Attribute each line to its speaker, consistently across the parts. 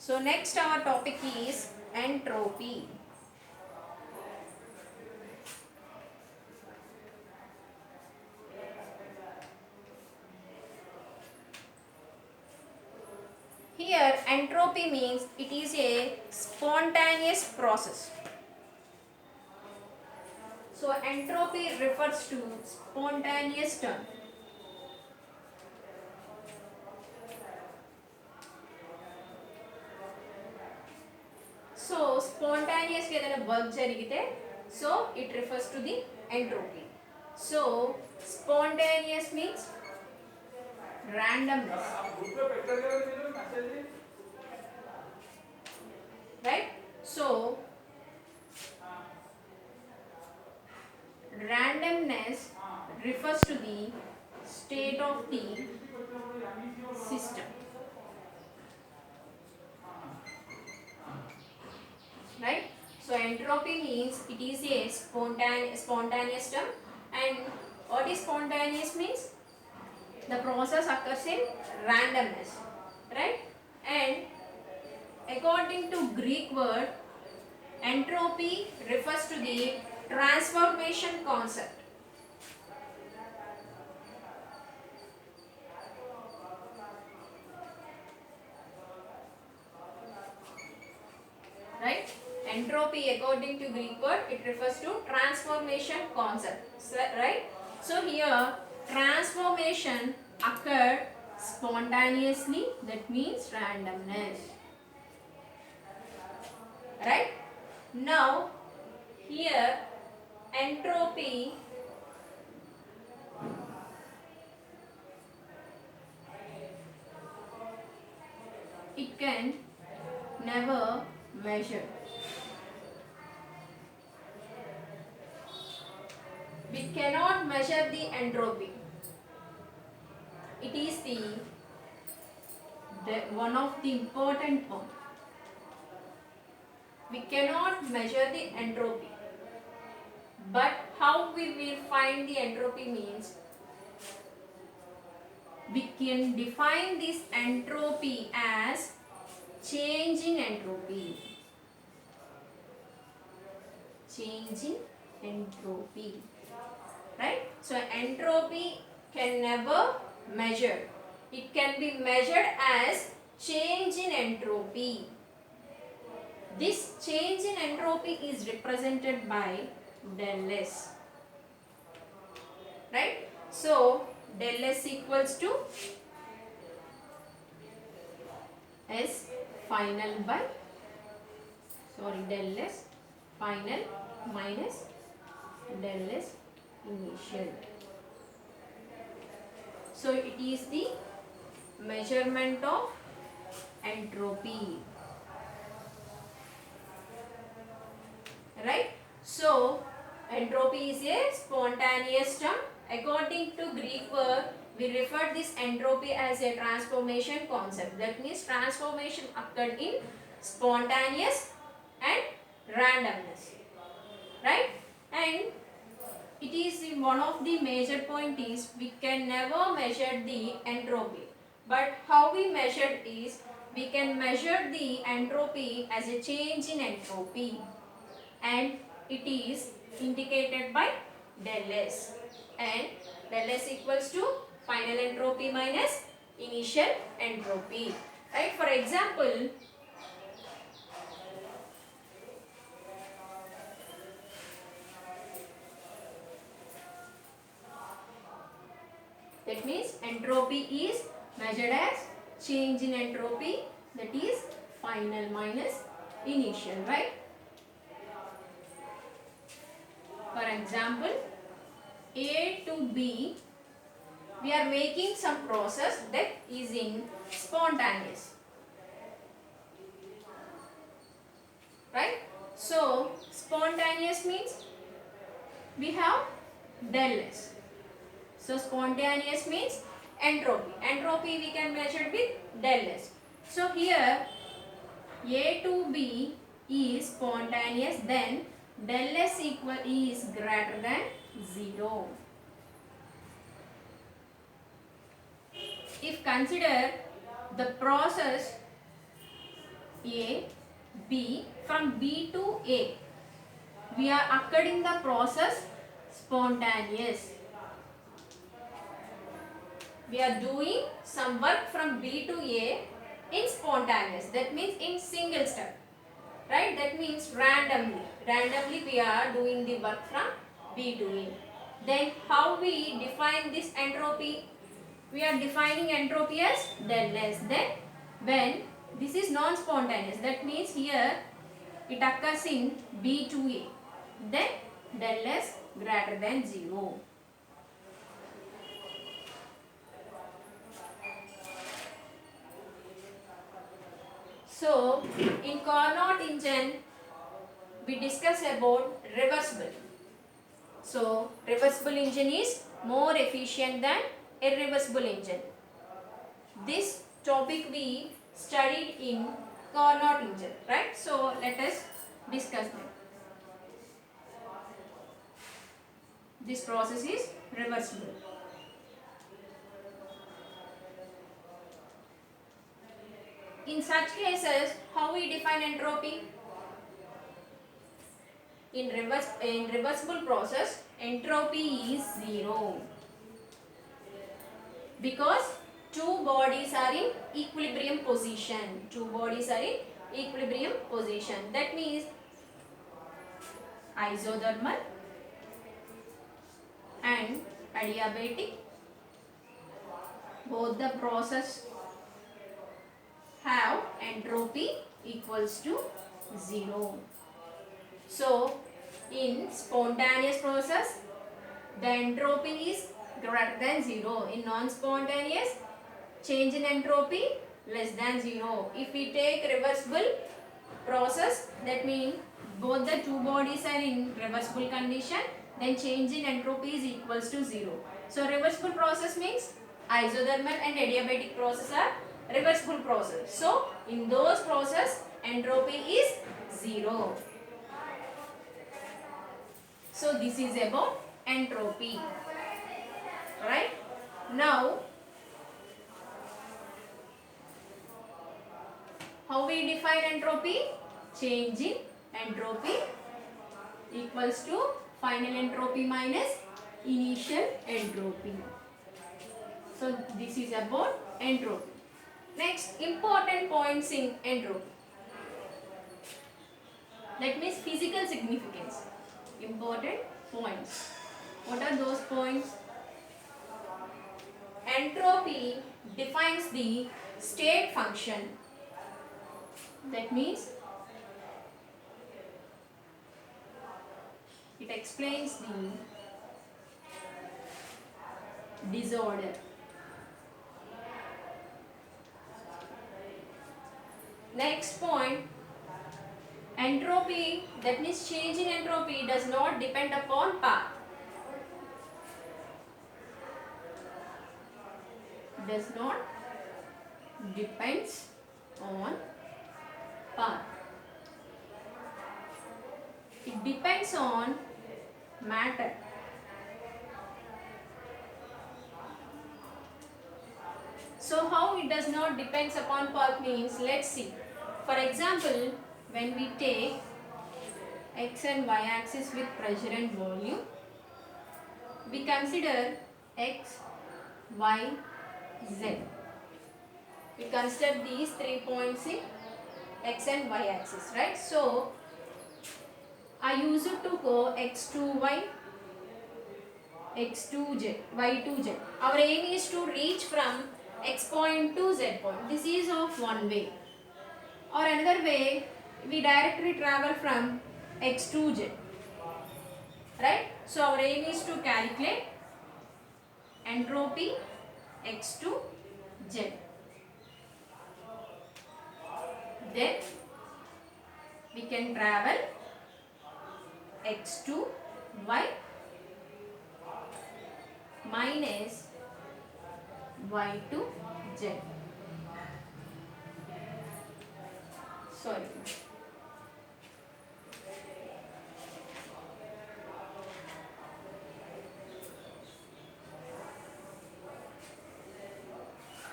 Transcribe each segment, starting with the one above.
Speaker 1: So next our topic is entropy. Here entropy means it is a spontaneous process. So entropy refers to spontaneous term. So spontaneous ఏదైనా work జరిగితే so it refers to the entropy. So spontaneous means randomness, right? So randomness refers to the state of the system, right? So entropy means it is a spontaneous term. And what is spontaneous means? The process occurs in randomness, right? And according to Greek word, entropy refers to the transformation concept. Right? Entropy according to Greek word, it refers to transformation concept. So, right? So here transformation occurred spontaneously, that means randomness. Right? Now here entropy it can never measure. We cannot measure the entropy. It is the one of the important point. We cannot measure the entropy. But how we will find the entropy means we can define this entropy as change in entropy. Change in entropy. Right? So entropy can never measure. It can be measured as change in entropy. This change in entropy is represented by del S. Right? So del S equals to S final by del S final minus del S initial. So it is the measurement of entropy. Right? So entropy is a spontaneous term. According to Greek word, we refer this entropy as a transformation concept. That means transformation occurred in spontaneous and randomness. Right? And it is one of the major point is we can never measure the entropy. But how we measure is we can measure the entropy as a change in entropy. And it is indicated by del S. And del S equals to final entropy minus initial entropy. Right? For example, that means entropy is measured as change in entropy, that is final minus initial, right? For example, A to B, we are making some process that is in spontaneous. Right? So spontaneous means we have del S. So spontaneous means entropy. Entropy we can measure with del S. So here A to B is spontaneous, then del S is greater than 0. If consider the process A, B, from B to A. We are occurring the process spontaneous. We are doing some work from B to A in spontaneous. That means in single step. Right? That means randomly. Randomly we are doing the work from B to A. Then how we define this entropy? We are defining entropy as del S. Then when this is non-spontaneous, that means here it occurs in B to A. Then del S greater than 0. So in Carnot engine we discuss about reversible. So reversible engine is more efficient than irreversible engine. This topic we studied in Carnot engine, right? So let us discuss them. This process is reversible. In such cases, how we define entropy? In reversible process, entropy is 0 because two bodies are in equilibrium position. Two bodies are in equilibrium position. That means isothermal and adiabatic, both the process have entropy equals to 0. So in spontaneous process the entropy is greater than 0. In non-spontaneous, change in entropy less than 0. If we take reversible process, that means both the two bodies are in reversible condition, then change in entropy is equals to 0. So reversible process means isothermal and adiabatic process are reversible process. So in those process entropy is 0. So this is about entropy. Right? Now how we define entropy? Change in entropy equals to final entropy minus initial entropy. So this is about entropy. Next, important points in entropy. That means physical significance. Important points. What are those points? Entropy defines the state function. That means it explains the disorder. Next point, entropy, that means change in entropy does not depend upon path. Does not depends on path. It depends on matter. So how it does not depends upon path means, let's see. For example, when we take x and y axis with pressure and volume, we consider x, y, z. We consider these 3 points in x and y axis, right? So I use it to go x to y, x to z, y to z. Our aim is to reach from x point to z point. This is of one way. Or another way, we directly travel from x to z. Right? So our aim is to calculate entropy x to z. Then we can travel x to y minus y to z. Sorry.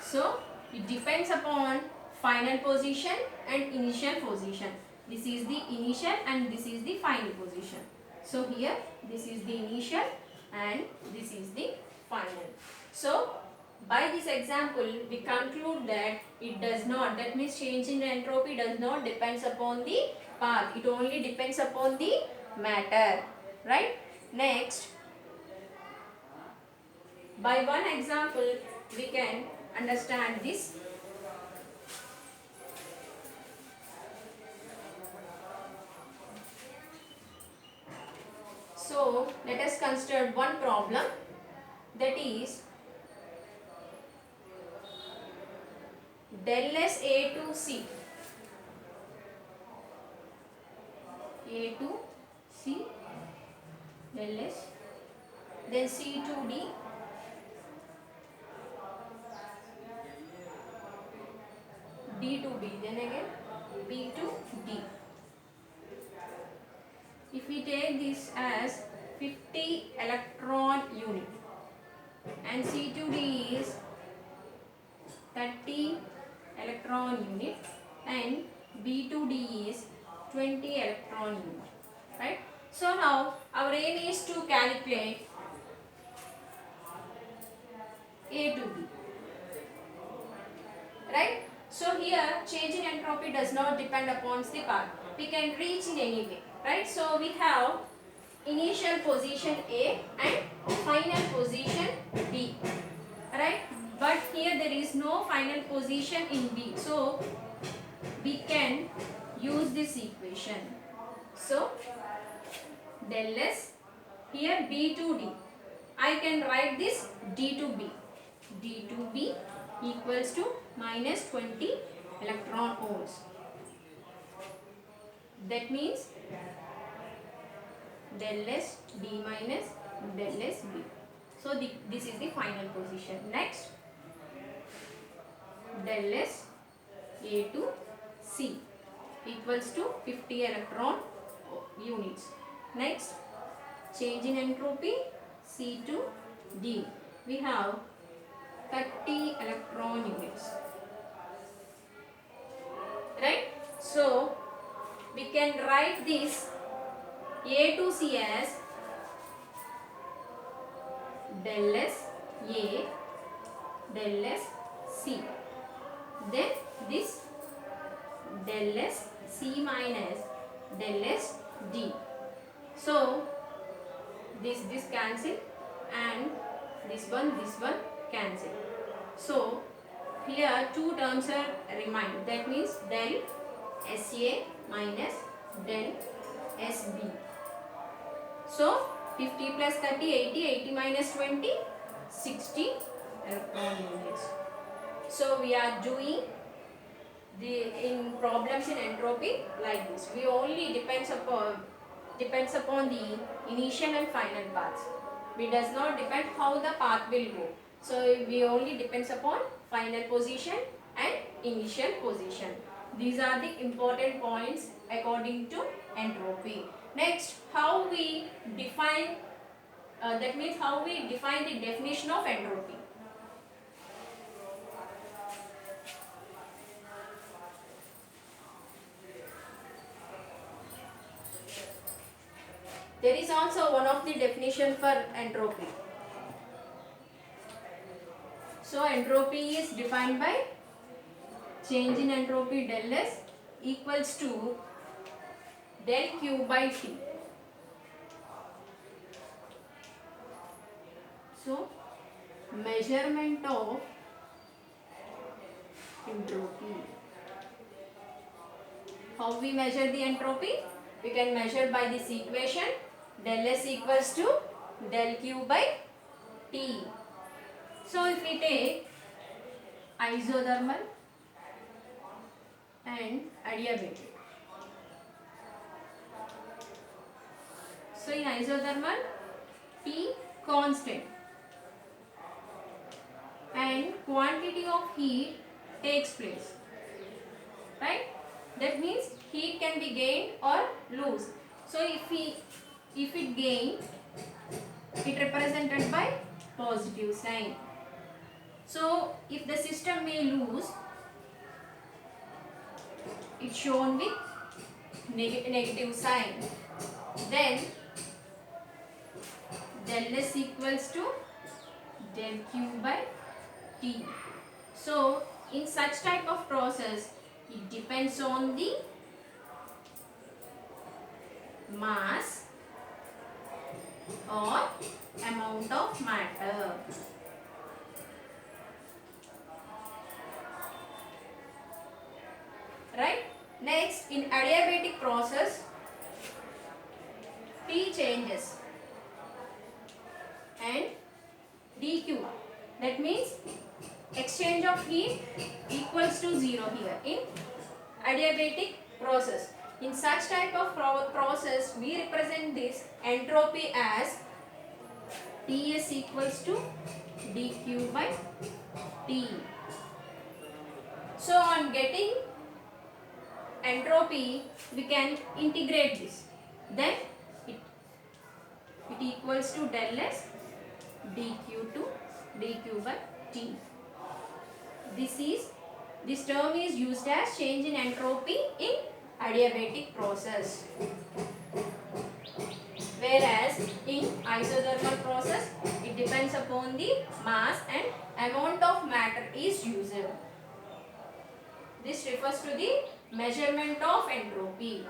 Speaker 1: So it depends upon final position and initial position. This is the initial and this is the final position. So here this is the initial and this is the final. So by this example we conclude that it does not, that means change in entropy does not depends upon the path, it only depends upon the matter, right? Next, by one example we can understand this. So let us consider one problem, that is del S A to C. A to C, del S, then C to D, D to B, then again B to D. If we take this as 50 electron unit and C to D is 30 electron unit and B to D is 20 electron unit, right? So now our aim is to calculate A to B, right? So here change in entropy does not depend upon the path, we can reach in any way, right? So we have initial position A and final position B, right? But here there is no final position in B, so we can use this equation. So del S, here B to D, I can write this D to B. D to B equals to minus 20 electron volts. That means del S D minus del S B. So this is the final position. Next, del S A to C equals to 50 electron units. Next, change in entropy C to D. We have 30 electron units, right? So we can write this A to C as del S A del S C, then this del S C minus del S D. So this cancel and this one cancel. So here two terms are remain, that means del SA minus del SB. So 50 plus 30, 80, 80 minus 20, 60 electron units. So we are doing in problems in entropy like this. We only depends upon the initial and final paths. We does not depend how the path will go. So we only depends upon final position and initial position. These are the important points according to entropy. Next, how we define, that means how we define the definition of entropy. There is also one of the definition for entropy. So entropy is defined by change in entropy del S equals to del Q by T. So measurement of entropy. How we measure the entropy? We can measure by this equation, del S equals to del Q by T. So if we take isothermal and adiabatic. So in isothermal, T constant and quantity of heat takes place, right? That means heat can be gained or lost. So if it gain, it represented by positive sign. So if the system may lose, it's shown with negative sign. Then del S equals to del Q by T. So in such type of process, it depends on the mass or amount of matter. Right? Next, in adiabatic process, T changes and dq, that means exchange of heat equals to 0 here in adiabatic process. In such type of process, we represent this entropy as Ts equals to dq by T. So on getting entropy, we can integrate this. Then it equals to del S dq to dq by T. This term is used as change in entropy in adiabatic process. Whereas in isothermal process, it depends upon the mass and amount of matter is used. This refers to the measurement of entropy.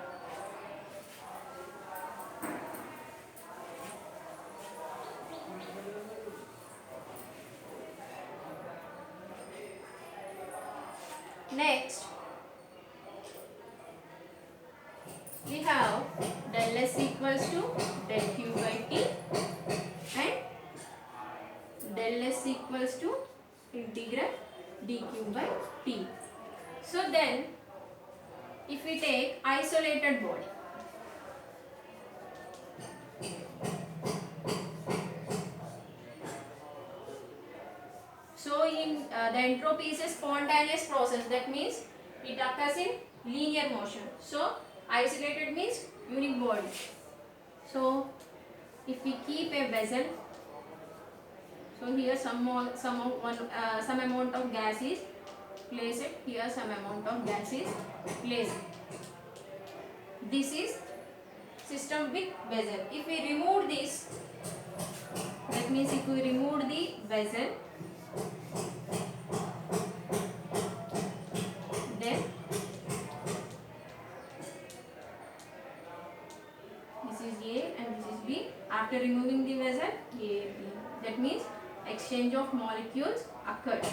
Speaker 1: Next, we have del S equals to del Q by T and del S equals to integral dq by T. So then, if we take isolated body, so in the entropy is a spontaneous process, that means it occurs in linear motion. So isolated means unique body. So if we keep a vessel, so here some amount of gas is placed, here some amount of gas is placed. This is system with vessel. If we remove this, that means if we remove the vessel, then this is A and this is B. After removing the vessel, A, B. That means exchange of molecules occurred.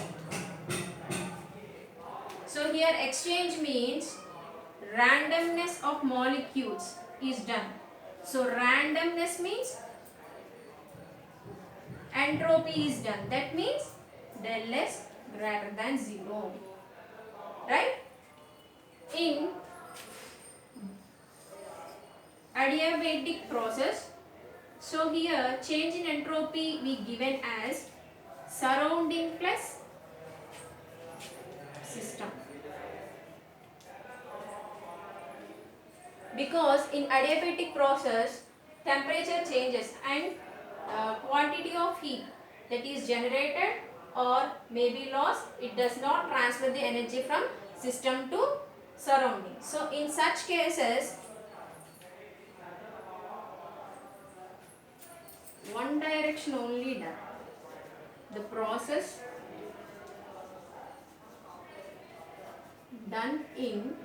Speaker 1: So here exchange means randomness of molecules is done. So randomness means entropy is done. That means del S greater than 0. Right? In adiabatic process, so here change in entropy we given as surrounding plus system. Because in adiabatic process, temperature changes and quantity of heat that is generated or may be lost, it does not transfer the energy from system to surrounding. So in such cases, one direction only done. The process done in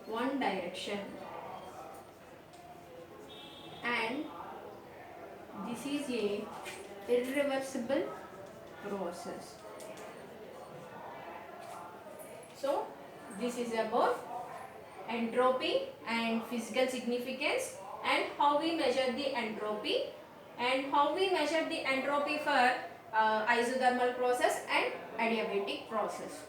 Speaker 1: one direction, and this is a irreversible process. So this is about entropy and physical significance and how we measure the entropy and how we measure the entropy for isothermal process and adiabatic process.